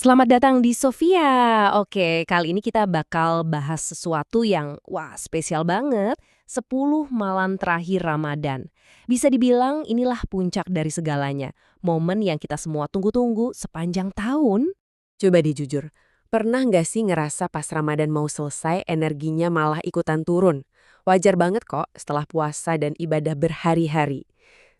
Selamat datang di Sofia. Oke, kali ini kita bakal bahas sesuatu yang spesial banget. 10 malam terakhir Ramadan. Bisa dibilang inilah puncak dari segalanya. Momen yang kita semua tunggu-tunggu sepanjang tahun. Coba deh jujur, pernah nggak sih ngerasa pas Ramadan mau selesai energinya malah ikutan turun? Wajar banget kok setelah puasa dan ibadah berhari-hari.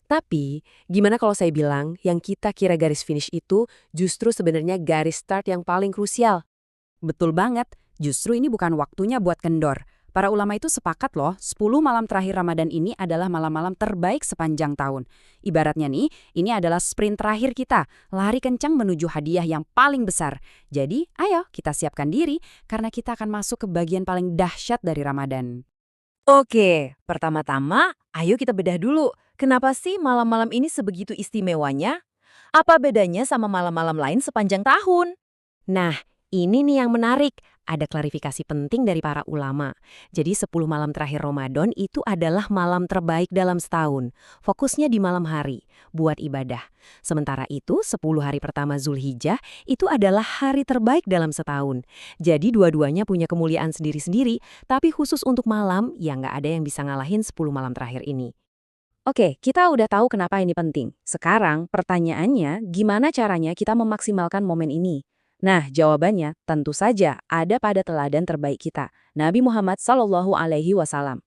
Tapi, gimana kalau saya bilang yang kita kira garis finish itu justru sebenarnya garis start yang paling krusial? Betul banget, justru ini bukan waktunya buat kendor. Para ulama itu sepakat loh, 10 malam terakhir Ramadan ini adalah malam-malam terbaik sepanjang tahun. Ibaratnya nih, ini adalah sprint terakhir kita, lari kencang menuju hadiah yang paling besar. Jadi, ayo kita siapkan diri, karena kita akan masuk ke bagian paling dahsyat dari Ramadan. Oke, pertama-tama ayo kita bedah dulu. Kenapa sih malam-malam ini sebegitu istimewanya? Apa bedanya sama malam-malam lain sepanjang tahun? Nah, ini nih yang menarik. Ada klarifikasi penting dari para ulama. Jadi 10 malam terakhir Ramadan itu adalah malam terbaik dalam setahun. Fokusnya di malam hari, buat ibadah. Sementara itu 10 hari pertama Zulhijjah itu adalah hari terbaik dalam setahun. Jadi dua-duanya punya kemuliaan sendiri-sendiri, tapi khusus untuk malam, ya nggak ada yang bisa ngalahin 10 malam terakhir ini. Oke, kita udah tahu kenapa ini penting. Sekarang, pertanyaannya, gimana caranya kita memaksimalkan momen ini? Nah, jawabannya tentu saja ada pada teladan terbaik kita, Nabi Muhammad SAW.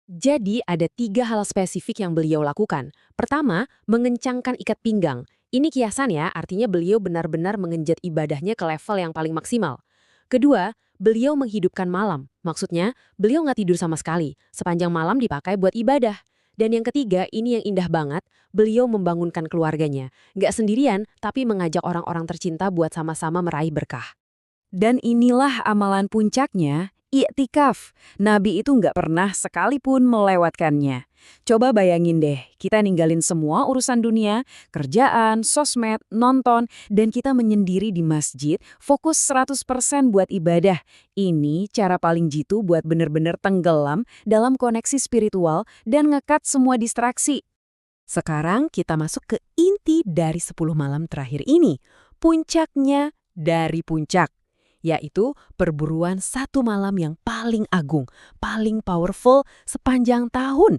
Jadi ada 3 hal spesifik yang beliau lakukan. Pertama, mengencangkan ikat pinggang. Ini kiasan ya, artinya beliau benar-benar mengenjat ibadahnya ke level yang paling maksimal. Kedua, beliau menghidupkan malam. Maksudnya, beliau nggak tidur sama sekali. Sepanjang malam dipakai buat ibadah. Dan yang ketiga, ini yang indah banget, beliau membangunkan keluarganya. Nggak sendirian, tapi mengajak orang-orang tercinta buat sama-sama meraih berkah. Dan inilah amalan puncaknya, i'tikaf. Nabi itu nggak pernah sekalipun melewatkannya. Coba bayangin deh, kita ninggalin semua urusan dunia, kerjaan, sosmed, nonton, dan kita menyendiri di masjid, fokus 100% buat ibadah. Ini cara paling jitu buat bener-bener tenggelam dalam koneksi spiritual dan ngekat semua distraksi. Sekarang kita masuk ke inti dari 10 malam terakhir ini. Puncaknya dari puncak, yaitu perburuan satu malam yang paling agung, paling powerful sepanjang tahun.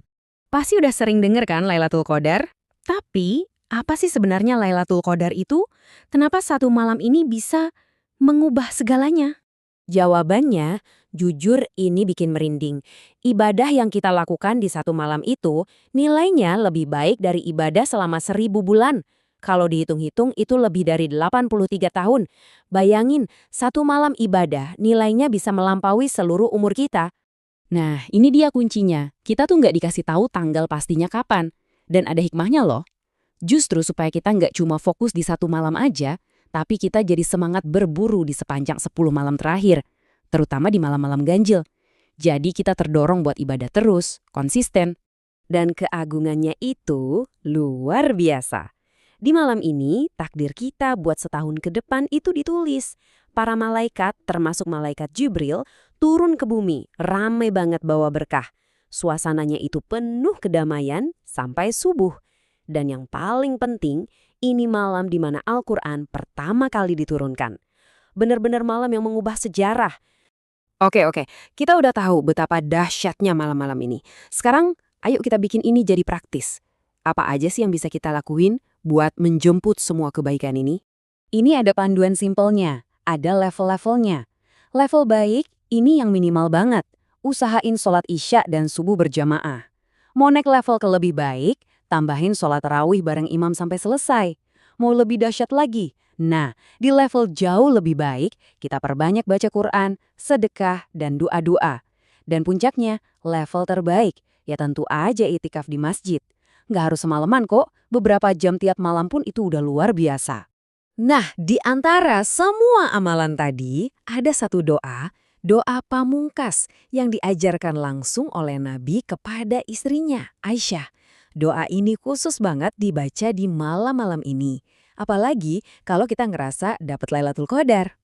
Pasti udah sering denger kan Lailatul Qadar? Tapi, apa sih sebenarnya Lailatul Qadar itu? Kenapa satu malam ini bisa mengubah segalanya? Jawabannya, jujur ini bikin merinding. Ibadah yang kita lakukan di satu malam itu, nilainya lebih baik dari ibadah selama 1000 bulan. Kalau dihitung-hitung itu lebih dari 83 tahun. Bayangin, satu malam ibadah nilainya bisa melampaui seluruh umur kita. Nah, ini dia kuncinya. Kita tuh nggak dikasih tahu tanggal pastinya kapan. Dan ada hikmahnya loh. Justru supaya kita nggak cuma fokus di satu malam aja, tapi kita jadi semangat berburu di sepanjang 10 malam terakhir. Terutama di malam-malam ganjil. Jadi kita terdorong buat ibadah terus, konsisten. Dan keagungannya itu luar biasa. Di malam ini, takdir kita buat setahun ke depan itu ditulis. Para malaikat, termasuk malaikat Jibril, turun ke bumi, rame banget bawa berkah. Suasananya itu penuh kedamaian sampai subuh. Dan yang paling penting, ini malam di mana Al-Quran pertama kali diturunkan. Benar-benar malam yang mengubah sejarah. Oke, kita udah tahu betapa dahsyatnya malam-malam ini. Sekarang, ayo kita bikin ini jadi praktis. Apa aja sih yang bisa kita lakuin buat menjemput semua kebaikan ini? Ini ada panduan simpelnya, ada level-levelnya. Level baik, ini yang minimal banget. Usahain sholat isya dan subuh berjamaah. Mau naik level ke lebih baik, tambahin sholat tarawih bareng imam sampai selesai. Mau lebih dahsyat lagi? Nah, di level jauh lebih baik, kita perbanyak baca Quran, sedekah, dan doa-doa. Dan puncaknya, level terbaik, ya tentu aja itikaf di masjid. Nggak harus semalaman kok, beberapa jam tiap malam pun itu udah luar biasa. Nah, di antara semua amalan tadi, ada satu doa pamungkas yang diajarkan langsung oleh Nabi kepada istrinya, Aisyah. Doa ini khusus banget dibaca di malam-malam ini. Apalagi kalau kita ngerasa dapat Lailatul Qadar.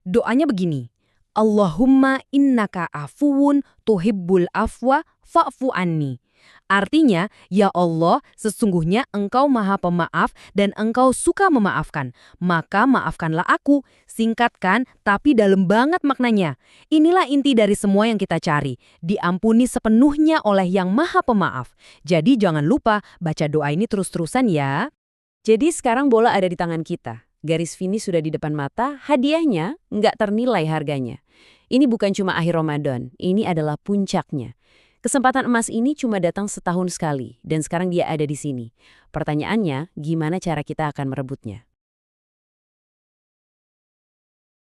Doanya begini, Allahumma innaka afuwun tuhibbul afwa fa'fu anni. Artinya, ya Allah, sesungguhnya Engkau Maha Pemaaf dan Engkau suka memaafkan. Maka maafkanlah aku. Singkatkan, tapi dalam banget maknanya. Inilah inti dari semua yang kita cari. Diampuni sepenuhnya oleh Yang Maha Pemaaf. Jadi jangan lupa baca doa ini terus-terusan ya. Jadi sekarang bola ada di tangan kita. Garis finish sudah di depan mata, hadiahnya nggak ternilai harganya. Ini bukan cuma akhir Ramadan, ini adalah puncaknya. Kesempatan emas ini cuma datang setahun sekali, dan sekarang dia ada di sini. Pertanyaannya, gimana cara kita akan merebutnya?